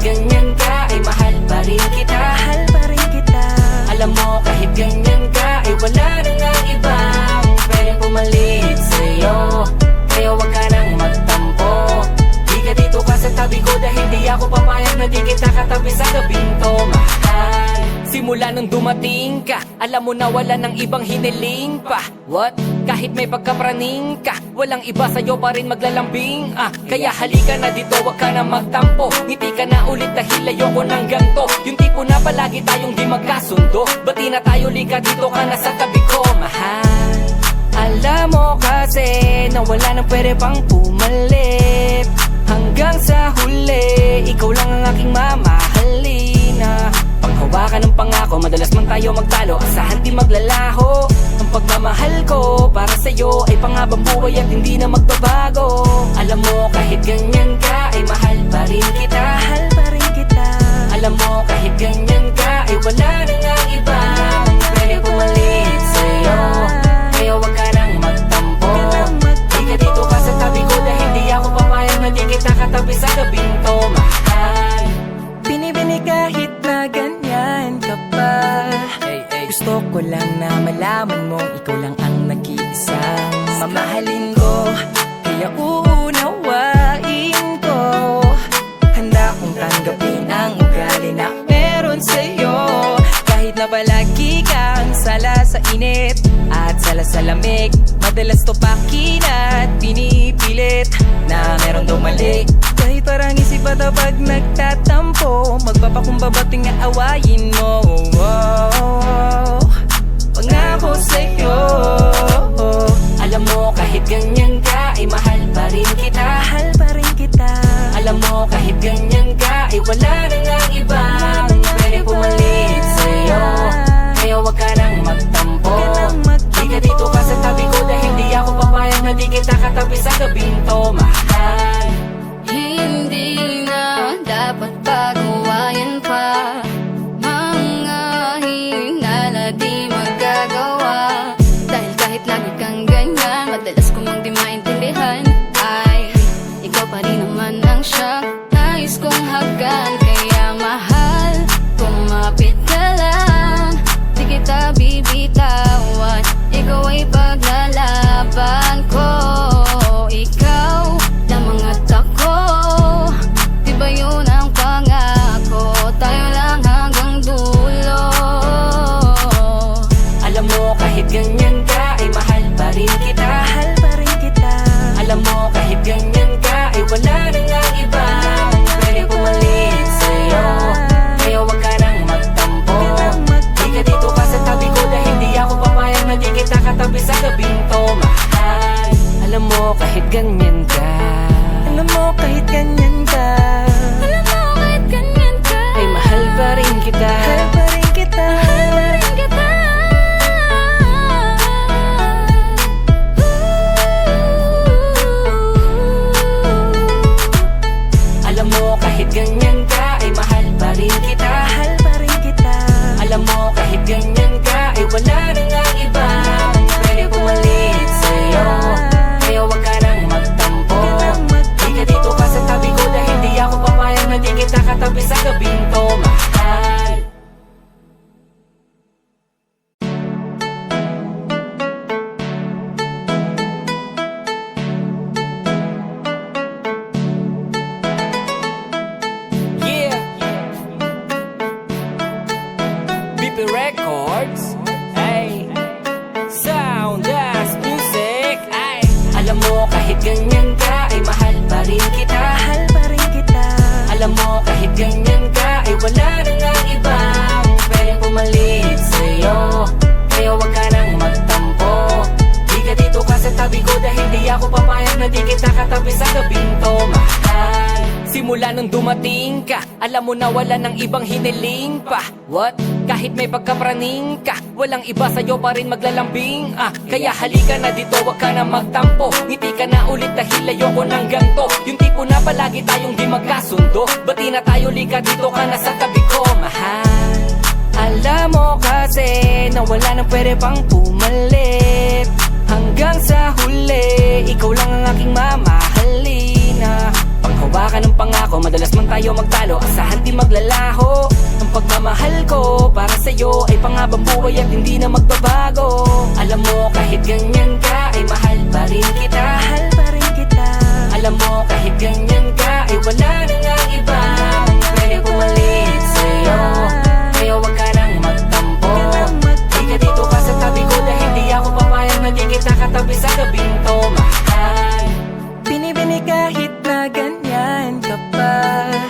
ganyan ka, ay mahal pa rin kita. Mahal pa rin kita. Alam mo kahit ganyan ka, ay wala nang ang ibang pwedeng pumalit sa'yo. Kaya wag ka nang magtampo, di ka dito ka sa tabi ko, dahil di ako papayag na di kita katabi sa gabing to, mahal. Simula nung dumating ka, alam mo na wala nang ibang hiniling pa. What? Kahit may pagkapraning ka, walang iba sa'yo pa rin maglalambing. Kaya halika na dito, wag ka na magtampo. Ngiti ka na ulit dahil ayoko ng ganto. Yung tipo na palagi tayong di magkasundo. Bati na tayo, lika dito ka na sa tabi ko, mahal. Alam mo kasi na wala nang pwede pang pumalit. Hanggang sa huli, ikaw lang ang aking mamahalin. Panghawakan ng pangako, madalas man tayo magtalo, asahan di maglalaho. Ang pagmamahal ko para sa'yo ay panghabang buhay at hindi na magbabago. Alam mo kahit ganyan ka, ay mahal pa rin kita. Mahal pa rin kita. Alam mo kahit ganyan ka, ay wala nang ang ibang pwede pumalit sa'yo. Kaya wag ka nang magtampo, di ka dito ka sa tabi ko, dahil di ako papayag na di kita katabi sa gabing to, mahal. Binibini kahit na ganyan ka pa. Gusto ko lang na malaman mo, ikaw lang ang nag-iisang mamahalin ko. Kaya uunawain ko, handa kong tanggapin ang ugali na meron sa'yo. Kahit na palagi kang sala sa init at sala sa lamig, madalas topakin at pinipilit na meron daw mali. Kahit parang isip ata pag nagtatampo, magpapakumbabating nga awayin mo. Pangako sa'yo. Alam mo kahit ganyan ka, ay mahal pa rin kita. Mahal pa rin kita. Alam mo kahit ganyan ka, ay wala nang ang ibang pwede pumalit sa'yo. Kaya wag ka nang magtampo, di ka dito ka sa tabi ko, dahil di ako papayag na di kita katabi sa gabing to, mahal. Hindi na dapat pagawayan pa mga hinala di magagawa. Dahil kahit lagi kang ganyan, madalas ko mang di maintindihan, ay ikaw pa rin naman ang siyang nais kong haggan. Kaya mahal, kumapit ka lang, di kita bibitawan. Ikaw ay paglalaban ko, ikaw lamang at ako. Di ba yun ang pangako? Tayo lang hanggang dulo. Alam mo kahit ganyan ka, ay mahal pa rin kita. Mahal pa rin kita. Alam mo kahit ganyan ka, ay wala nang ang ibang pwede pumalit sa'yo. Kaya wag ka nang magtampo, di ka dito ka sa tabi ko, dahil di ako papayag na di kita katabi sa gabing to, mahal. Alam mo kahit ganyan ka, Alam mo kahit ganyan ka, Alam mo kahit ganyan ka, ay mahal pa rin kita. mahal pa rin kita. mahal pa rin kita. Alam mo kahit ganyan ka, ay mahal pa rin kita. Mahal pa rin kita. Alam mo kahit ganyan ka, ay wala nang ang ibang pwede pumalit sa'yo. Kaya wag ka nang magtampo, di ka dito ka sa tabi ko, dahil di ako papayag na di kita katabi sa gabing to, mahal. Yeah, BP Records, ay Sound as Music, ay alam mo kahit ganyan ka, ay mahal pa rin kita. Mahal pa rin kita. Alam mo kahit ganyan ka, ay wala nang ang ibang pwedeng pumalit sa'yo. Kaya wag ka nang magtampo, di ka dito ka sa tabi ko, dahil di ako papayag na di kita katabi sa gabing to, mahal. Simula nung dumating ka, alam mo na wala nang ibang hiniling pa. What? Kahit may pagkapraning ka, walang iba sa'yo pa rin maglalambing. Kaya halika na dito, wag ka na magtampo. Ngiti ka na ulit dahil ayoko ng ganto. Yung tipo na palagi tayong di magkasundo. Bati na tayo, lika dito ka na sa tabi ko, mahal. Alam mo kasi na wala nang pwede pang pumalit. Hanggang sa huli, ikaw lang ang aking mamahalin. Panghawakan Gumawa ka ng pangako, madalas man tayo magtalo, asahan di maglalaho. Ang pagmamahal ko para sa'yo ay panghabang buhay at hindi na magbabago. Alam mo kahit ganyan ka ay mahal pa rin kita. Mahal pa rin kita. Alam mo kahit ganyan ka ay wala na nga iba pwede pumalit